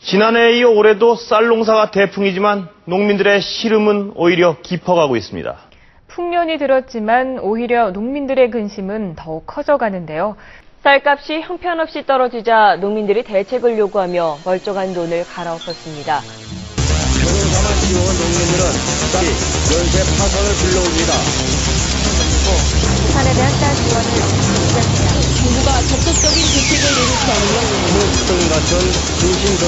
지난해에 이어 올해도 쌀 농사가 대풍이지만 농민들의 시름은 오히려 깊어가고 있습니다. 풍년이 들었지만 오히려 농민들의 근심은 더욱 커져가는데요. 쌀값이 형편없이 떨어지자 농민들이 대책을 요구하며 멀쩡한 돈을 갈아엎었습니다. 변호사만 지원 농민들은 쌀 연쇄 파산을 불러옵니다. 부산에 대한 쌀 지원을 지지합니다. 정부가 적극적인 대책을 내놓지 않으면 목동 같은 중심적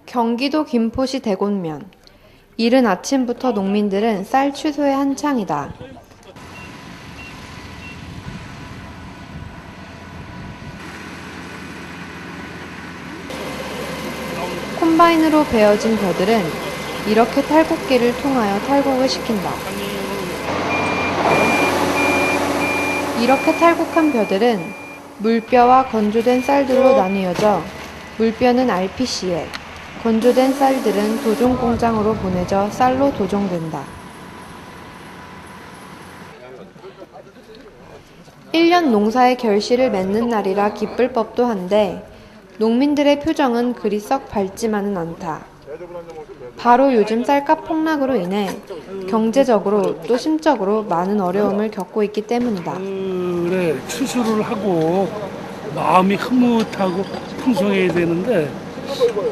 경기도 김포시 대곤면. 이른 아침부터 농민들은 쌀 취소에 한창이다. 콤바인으로 베어진 벼들은 이렇게 탈곡기를 통하여 탈곡을 시킨다. 이렇게 탈곡한 벼들은 물벼와 건조된 쌀들로 나뉘어져 물벼는 RPC에, 건조된 쌀들은 도종 공장으로 보내져 쌀로 도종된다. 1년 농사의 결실을 맺는 날이라 기쁠 법도 한데 농민들의 표정은 그리 썩 밝지만은 않다. 바로 요즘 쌀값 폭락으로 인해 경제적으로 또 심적으로 많은 어려움을 겪고 있기 때문이다. 그래, 추수를 하고 마음이 흐뭇하고 풍성해야 되는데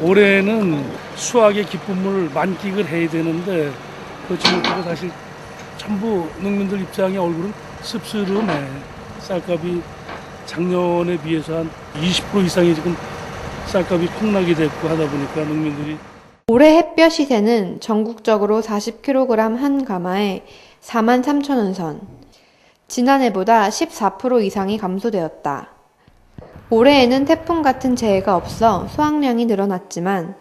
올해는 수확의 기쁨을 만끽을 해야 되는데 그렇지 못하고 사실 전부 농민들 입장에 얼굴은 씁쓸하네. 쌀값이 작년에 비해서 한 20% 이상이 지금 쌀값이 폭락이 됐고 하다 보니까 농민들이 올해 햇볕 시세는 전국적으로 40kg 한 가마에 43,000원 선, 지난해보다 14% 이상이 감소되었다. 올해에는 태풍 같은 재해가 없어 수확량이 늘어났지만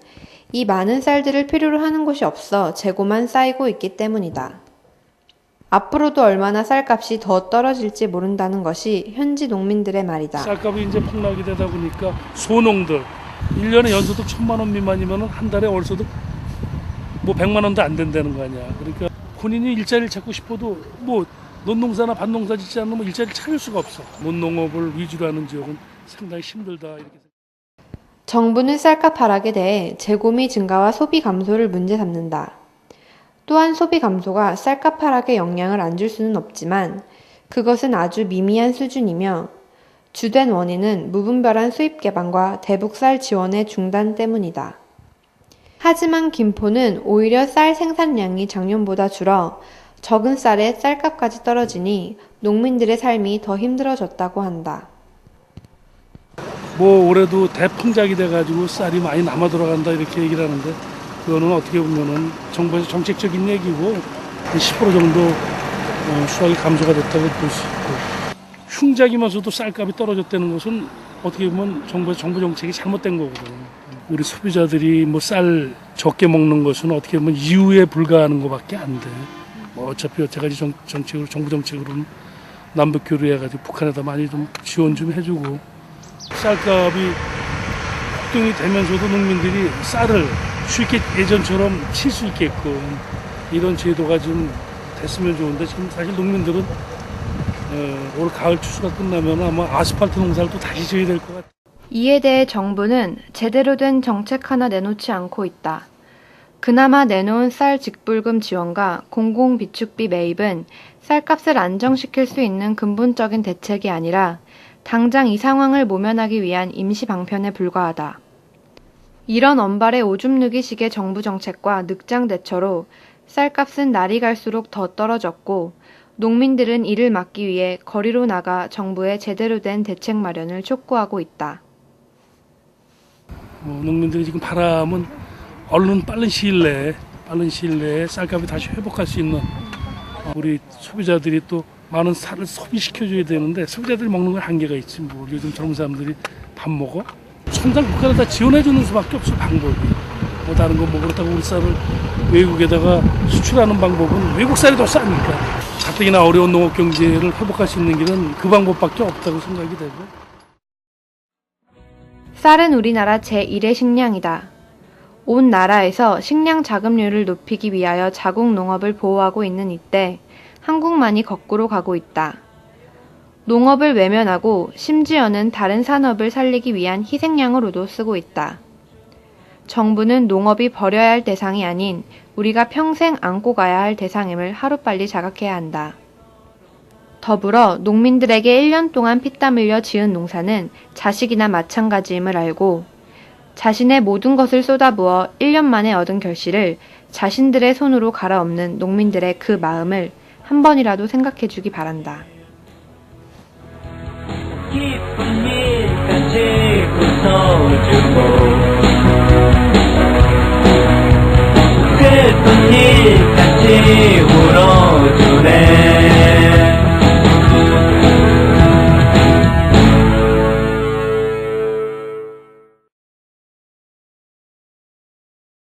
이 많은 쌀들을 필요로 하는 곳이 없어 재고만 쌓이고 있기 때문이다. 앞으로도 얼마나 쌀값이 더 떨어질지 모른다는 것이 현지 농민들의 말이다. 쌀값이 이제 폭락이 되다 보니까 소농들 1년에 연소득 1,000만 원 미만이면 한 달에 월소득 뭐 100만 원도 안 된다는 거 아니야. 그러니까 본인이 일자리를 찾고 싶어도 뭐 논농사나 밭농사 짓지 않으면 일자리를 찾을 수가 없어. 논농업을 위주로 하는 지역은 상당히 힘들다. 이렇게. 정부는 쌀값 하락에 대해 재고미 증가와 소비 감소를 문제 삼는다. 또한 소비 감소가 쌀값 하락에 영향을 안 줄 수는 없지만 그것은 아주 미미한 수준이며 주된 원인은 무분별한 수입 개방과 대북 쌀 지원의 중단 때문이다. 하지만 김포는 오히려 쌀 생산량이 작년보다 줄어 적은 쌀에 쌀값까지 떨어지니 농민들의 삶이 더 힘들어졌다고 한다. 뭐 올해도 대풍작이 돼가지고 쌀이 많이 남아 돌아간다 이렇게 얘기를 하는데 그거는 어떻게 보면은 정부에서 정책적인 얘기고 10% 정도 수확이 감소가 됐다고 볼 수 있고 흉작이면서도 쌀값이 떨어졌다는 것은 어떻게 보면 정부에서 정부 정책이 잘못된 거거든요. 우리 소비자들이 뭐 쌀 적게 먹는 것은 어떻게 보면 이유에 불과하는 것밖에 안 돼. 뭐 어차피 여태까지 정책으로 정부 정책으로는 남북 교류해가지고 북한에다 많이 좀 지원 좀 해주고 쌀값이 폭등이 되면서도 농민들이 쌀을 쉽게 예전처럼 칠 수 있게끔 이런 제도가 좀 됐으면 좋은데 지금 사실 농민들은 올 가을 추수가 끝나면 아마 아스팔트 농사를 또 다시 지어야 될 것 같아요. 이에 대해 정부는 제대로 된 정책 하나 내놓지 않고 있다. 그나마 내놓은 쌀 직불금 지원과 공공비축비 매입은 쌀값을 안정시킬 수 있는 근본적인 대책이 아니라 당장 이 상황을 모면하기 위한 임시 방편에 불과하다. 이런 언발의 오줌 누기식의 정부 정책과 늑장 대처로 쌀값은 날이 갈수록 더 떨어졌고 농민들은 이를 막기 위해 거리로 나가 정부의 제대로 된 대책 마련을 촉구하고 있다. 농민들이 지금 바람은 얼른 빠른 시일 내에 쌀값이 다시 회복할 수 있는 우리 소비자들이 또 많은 쌀을 소비시켜줘야 되는데 소비자들이 먹는 건 한계가 있지 뭐 요즘 젊은 사람들이 밥 먹어? 천당 국가를 다 지원해주는 수밖에 없어 방법이. 뭐 다른 거 뭐 그렇다고 우리 쌀을 외국에다가 수출하는 방법은 외국 쌀이 더 싸니까 가뜩이나 어려운 농업 경제를 회복할 수 있는 길은 그 방법밖에 없다고 생각이 되고. 쌀은 우리나라 제1의 식량이다. 온 나라에서 식량 자급률을 높이기 위하여 자국 농업을 보호하고 있는 이때 한국만이 거꾸로 가고 있다. 농업을 외면하고 심지어는 다른 산업을 살리기 위한 희생양으로도 쓰고 있다. 정부는 농업이 버려야 할 대상이 아닌 우리가 평생 안고 가야 할 대상임을 하루빨리 자각해야 한다. 더불어 농민들에게 1년 동안 피땀 흘려 지은 농사는 자식이나 마찬가지임을 알고 자신의 모든 것을 쏟아부어 1년 만에 얻은 결실을 자신들의 손으로 갈아엎는 농민들의 그 마음을 한 번이라도 생각해 주기 바란다. 기쁜 일까지 웃어주고 슬픈 일까지 울어